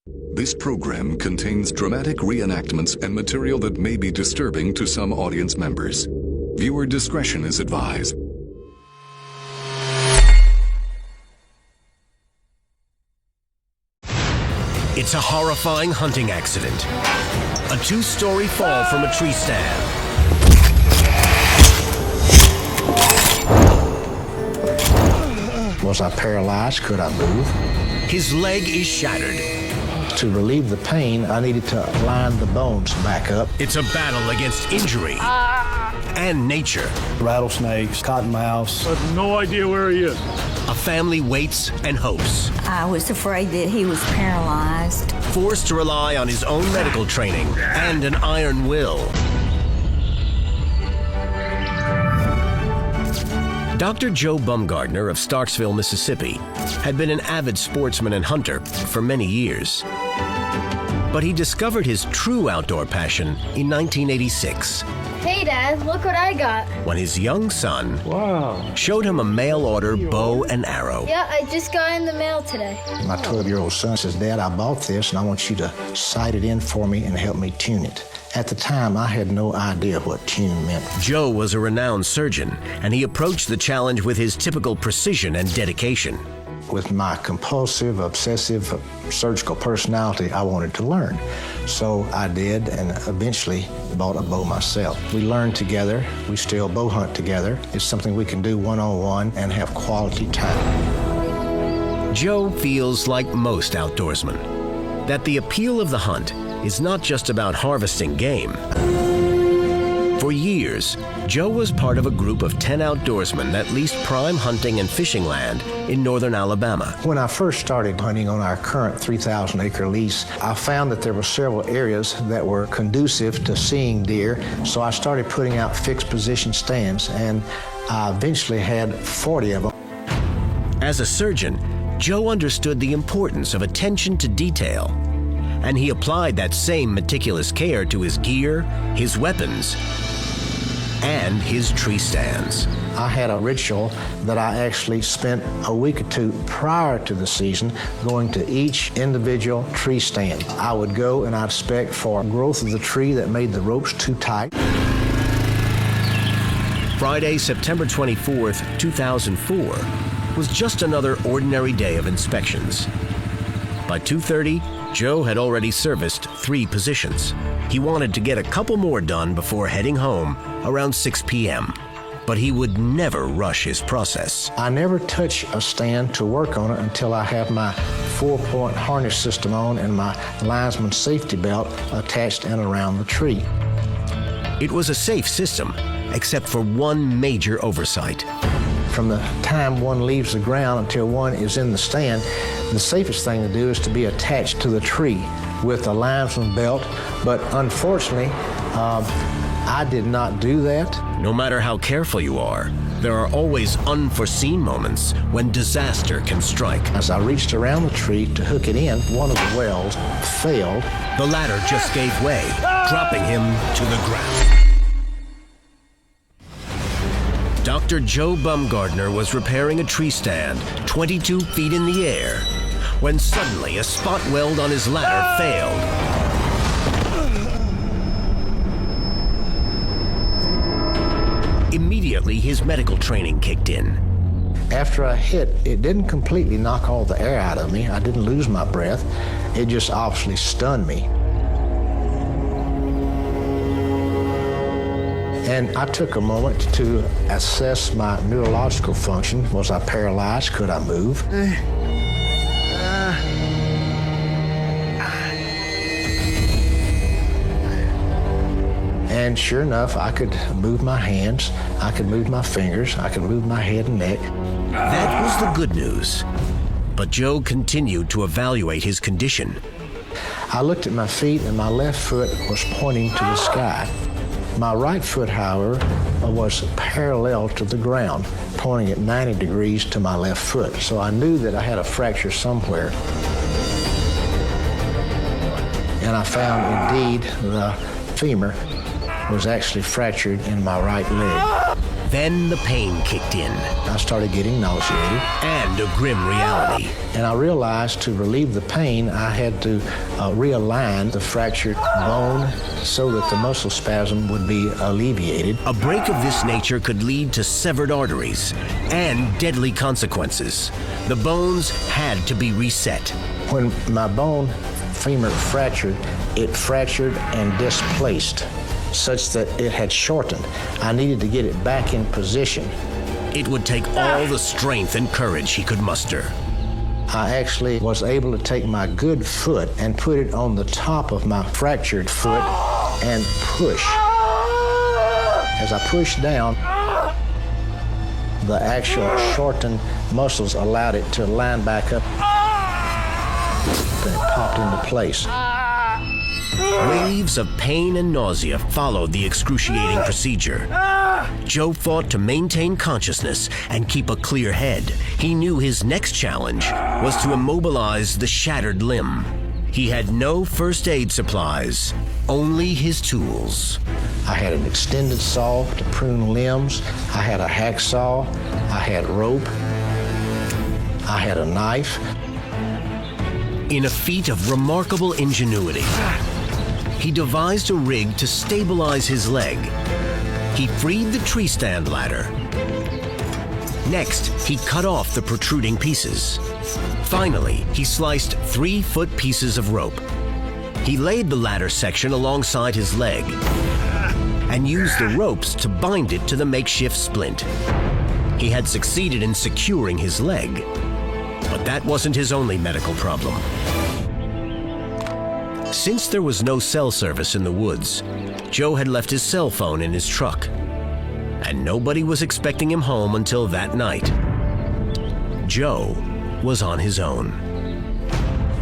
This program contains dramatic reenactments and material that may be disturbing to some audience members. Viewer discretion is advised. It's a horrifying hunting accident. A two-story fall from a tree stand. Was I paralyzed? Could I move? His leg is shattered. To relieve the pain, I needed to line the bones back up. It's a battle against injury and nature. Rattlesnakes, cottonmouths. I have no idea where he is. A family waits and hopes. I was afraid that he was paralyzed. Forced to rely on his own medical training and an iron will. Dr. Joe Bumgardner of Starksville, Mississippi, had been an avid sportsman and hunter for many years. But he discovered his true outdoor passion in 1986. Hey, Dad, look what I got. When his young son showed him a mail-order bow and arrow. Yeah, I just got in the mail today. My 12-year-old son says, "Dad, I bought this and I want you to sight it in for me and help me tune it." At the time, I had no idea what tune meant. Joe was a renowned surgeon, and he approached the challenge with his typical precision and dedication. With my compulsive, obsessive, surgical personality, I wanted to learn. So I did, and eventually bought a bow myself. We learned together. We still bow hunt together. It's something we can do one-on-one and have quality time. Joe feels like most outdoorsmen, that the appeal of the hunt is not just about harvesting game. For years, Joe was part of a group of 10 outdoorsmen that leased prime hunting and fishing land in northern Alabama. When I first started hunting on our current 3,000-acre lease, I found that there were several areas that were conducive to seeing deer, so I started putting out fixed position stands, and I eventually had 40 of them. As a surgeon, Joe understood the importance of attention to detail, and he applied that same meticulous care to his gear, his weapons, and his tree stands. I had a ritual that I actually spent a week or two prior to the season going to each individual tree stand. I would go and I'd inspect for growth of the tree that made the ropes too tight. Friday, September 24th, 2004, was just another ordinary day of inspections. By 2:30, Joe had already serviced 3 positions. He wanted to get a couple more done before heading home around 6 p.m., but he would never rush his process. I never touch a stand to work on it until I have my 4-point harness system on and my linesman's safety belt attached and around the tree. It was a safe system, except for one major oversight. From the time one leaves the ground until one is in the stand, the safest thing to do is to be attached to the tree with a linesman belt, but unfortunately, I did not do that. No matter how careful you are, there are always unforeseen moments when disaster can strike. As I reached around the tree to hook it in, one of the wells failed. The ladder just gave way, dropping him to the ground. Dr. Joe Bumgardner was repairing a tree stand 22 feet in the air when suddenly a spot weld on his ladder failed. Immediately, his medical training kicked in. After I hit, it didn't completely knock all the air out of me. I didn't lose my breath. It just obviously stunned me. And I took a moment to assess my neurological function. Was I paralyzed? Could I move? And sure enough, I could move my hands, I could move my fingers, I could move my head and neck. That was the good news. But Joe continued to evaluate his condition. I looked at my feet and my left foot was pointing to the sky. My right foot, however, was parallel to the ground, pointing at 90 degrees to my left foot. So I knew that I had a fracture somewhere. And I found, indeed, the femur was actually fractured in my right leg. Then the pain kicked in, I started getting nauseated, and a grim reality. and I realized to relieve the pain, I had to realign the fractured bone so that the muscle spasm would be alleviated. A break of this nature could lead to severed arteries and deadly consequences. The bones had to be reset. When my bone femur fractured, it fractured and displaced such that it had shortened. I needed to get it back in position. It would take all the strength and courage he could muster. I actually was able to take my good foot and put it on the top of my fractured foot and push. As I pushed down, the actual shortened muscles allowed it to line back up. Then it popped into place. Waves of pain and nausea followed the excruciating procedure. Joe fought to maintain consciousness and keep a clear head. He knew his next challenge was to immobilize the shattered limb. He had no first aid supplies, only his tools. I had an extended saw to prune limbs. I had a hacksaw. I had rope. I had a knife. In a feat of remarkable ingenuity, he devised a rig to stabilize his leg. He freed the tree stand ladder. Next, he cut off the protruding pieces. Finally, he sliced 3-foot pieces of rope. He laid the ladder section alongside his leg and used the ropes to bind it to the makeshift splint. He had succeeded in securing his leg, but that wasn't his only medical problem. Since there was no cell service in the woods, Joe had left his cell phone in his truck, and nobody was expecting him home until that night. Joe was on his own.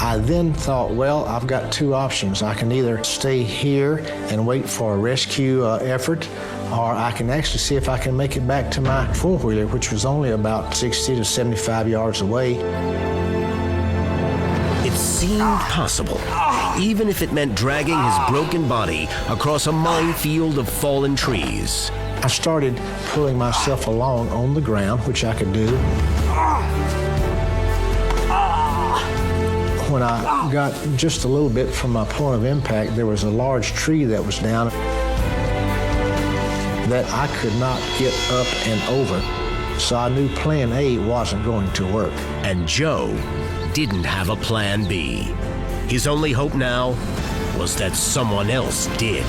I then thought, well, I've got two options. I can either stay here and wait for a rescue effort, or I can actually see if I can make it back to my four-wheeler, which was only about 60 to 75 yards away. It seemed possible, even if it meant dragging his broken body across a minefield of fallen trees. I started pulling myself along on the ground, which I could do. When I got just a little bit from my point of impact, there was a large tree that was down that I could not get up and over. So I knew plan A wasn't going to work. And Joe didn't have a plan B. His only hope now was that someone else did.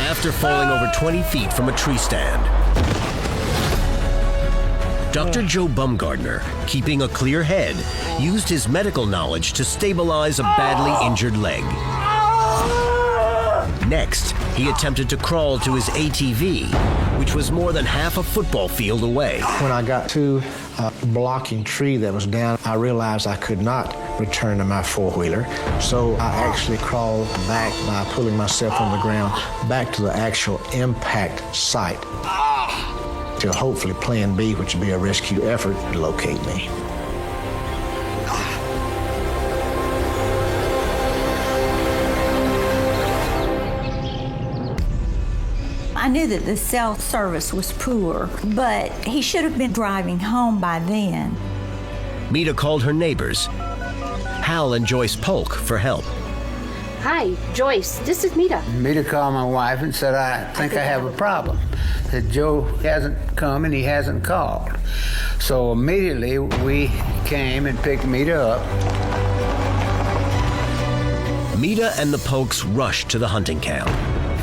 After falling over 20 feet from a tree stand, Dr. Joe Bumgardner, keeping a clear head, used his medical knowledge to stabilize a badly injured leg. Next, he attempted to crawl to his ATV, which was more than half a football field away. When I got to a blocking tree that was down, I realized I could not return to my four-wheeler. So I actually crawled back by pulling myself on the ground back to the actual impact site to hopefully plan B, which would be a rescue effort, to locate me. I knew that the cell service was poor, but he should have been driving home by then. Mita called her neighbors, Hal and Joyce Polk, for help. Hi, Joyce. This is Mita. Mita called my wife and said, I think I have a problem. That Joe hasn't come and he hasn't called. So immediately we came and picked Mita up. Mita and the Polks rushed to the hunting camp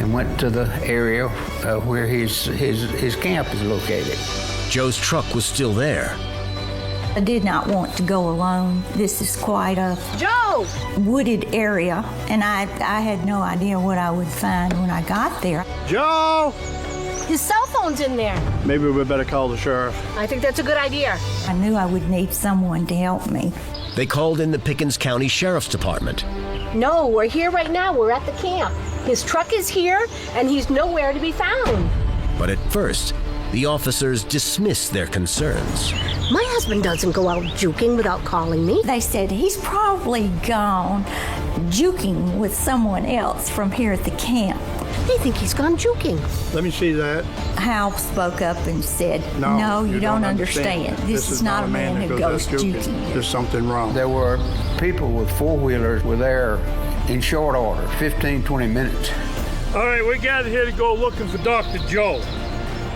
And went to the area where his camp is located. Joe's truck was still there. I did not want to go alone. This is quite a Joe! wooded area, and I had no idea what I would find when I got there. Joe! His cell phone's in there. Maybe we better call the sheriff. I think that's a good idea. I knew I would need someone to help me. They called in the Pickens County Sheriff's Department. No, we're here right now. We're at the camp. His truck is here, and he's nowhere to be found. But at first, the officers dismissed their concerns. My husband doesn't go out juking without calling me. They said he's probably gone juking with someone else from here at the camp. They think he's gone juking. Let me see that. Hal spoke up and said, no, you don't understand. This is not a man who goes juking. There's something wrong. There were people with four-wheelers were there in short order, 15, 20 minutes. All right, we're gathered here to go looking for Dr. Joe.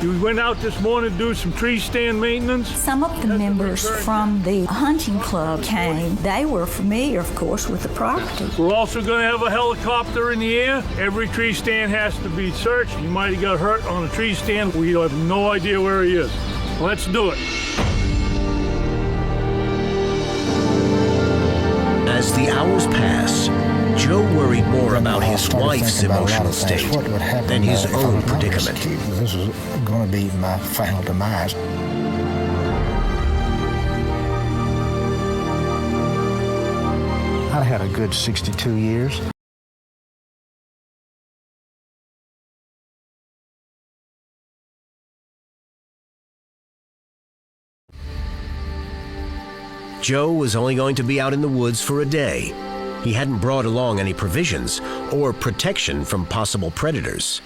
We went out this morning to do some tree stand maintenance. Some of the members from the hunting club came. They were familiar, of course, with the property. We're also going to have a helicopter in the air. Every tree stand has to be searched. He might have got hurt on a tree stand. We have no idea where he is. Let's do it. As the hours passed, Joe worried more about his wife's emotional state than his own predicament. This was going to be my final demise. I had a good 62 years. Joe was only going to be out in the woods for a day. He hadn't brought along any provisions or protection from possible predators.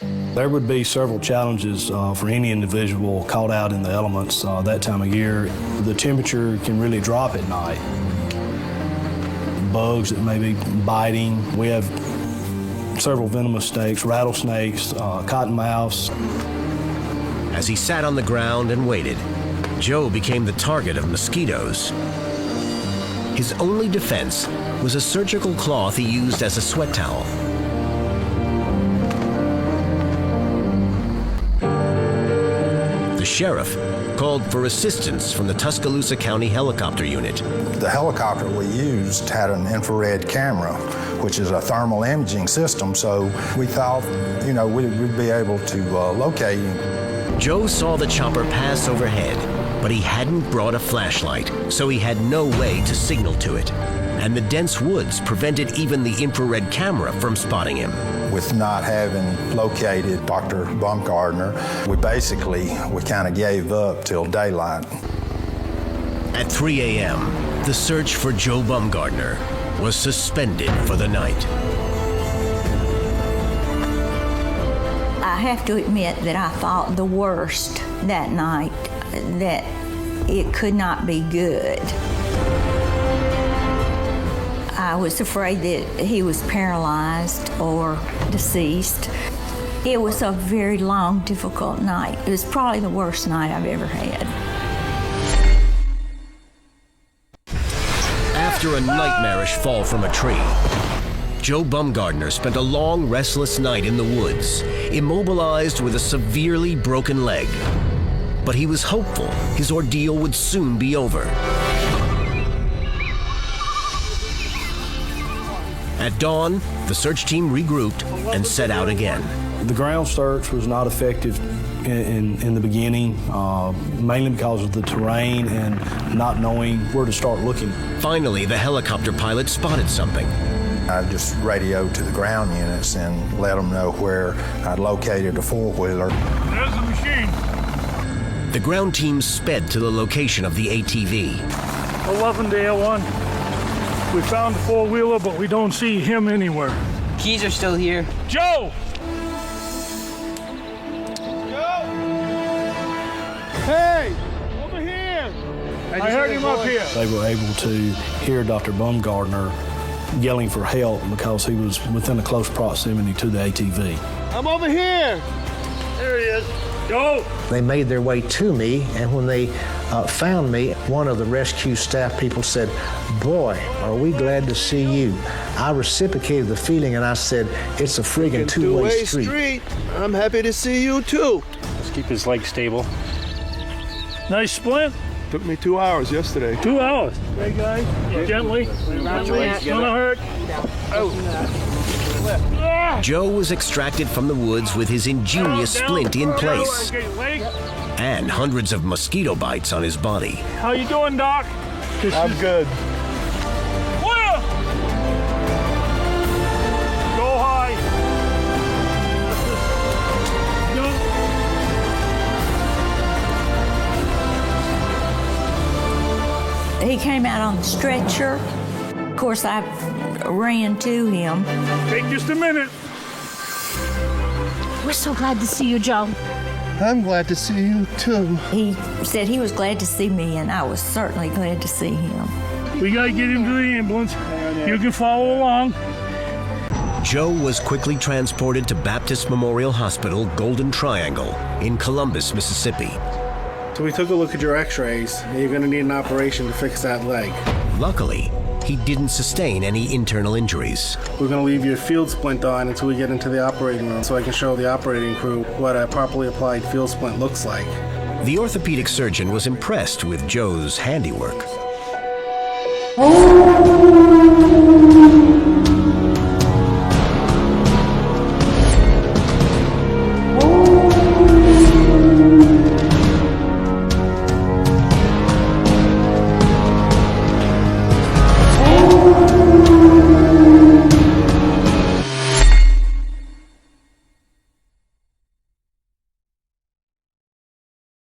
There would be several challenges for any individual caught out in the elements that time of year. The temperature can really drop at night. Bugs that may be biting. We have several venomous snakes, rattlesnakes, cottonmouths. As he sat on the ground and waited, Joe became the target of mosquitoes. His only defense was a surgical cloth he used as a sweat towel. The sheriff called for assistance from the Tuscaloosa County Helicopter Unit. The helicopter we used had an infrared camera, which is a thermal imaging system, so we thought, we'd be able to locate him. Joe saw the chopper pass overhead, but he hadn't brought a flashlight, so he had no way to signal to it. And the dense woods prevented even the infrared camera from spotting him. With not having located Dr. Baumgartner, we kind of gave up till daylight. At 3 a.m., the search for Joe Baumgartner was suspended for the night. I have to admit that I thought the worst that night, that it could not be good. I was afraid that he was paralyzed or deceased. It was a very long, difficult night. It was probably the worst night I've ever had. After a nightmarish fall from a tree, Joe Baumgartner spent a long, restless night in the woods, immobilized with a severely broken leg. But he was hopeful his ordeal would soon be over. At dawn, the search team regrouped and set out again. The ground search was not effective in the beginning, mainly because of the terrain and not knowing where to start looking. Finally, the helicopter pilot spotted something. I just radioed to the ground units and let them know where I'd located a four-wheeler. There's the machine. The ground team sped to the location of the ATV. 11 to ep1. We found the four-wheeler, but we don't see him anywhere. Keys are still here. Joe! Hey! Over here! I heard him up here. They were able to hear Dr. Baumgartner yelling for help because he was within a close proximity to the ATV. I'm over here. There he is. Joe! They made their way to me, and when they found me, one of the rescue staff people said, "Boy, are we glad to see you." I reciprocated the feeling and I said, "It's a friggin' two-way street." I'm happy to see you too. Let's keep his leg stable. Nice splint. Took me 2 hours yesterday. 2 hours. Hey guys, gently. It's gonna hurt. Joe was extracted from the woods with his ingenious splint in place and hundreds of mosquito bites on his body. How you doing, Doc? I'm good. Where? Go high. He came out on the stretcher. Of course, I ran to him. Take just a minute. We're so glad to see you, Joe. I'm glad to see you too. He said he was glad to see me, and I was certainly glad to see him. We gotta get him to the ambulance. You can follow along. Joe was quickly transported to Baptist Memorial Hospital, Golden Triangle, in Columbus, Mississippi. So we took a look at your x-rays, and you're going to need an operation to fix that leg. Luckily, he didn't sustain any internal injuries. We're going to leave your field splint on until we get into the operating room so I can show the operating crew what a properly applied field splint looks like. The orthopedic surgeon was impressed with Joe's handiwork.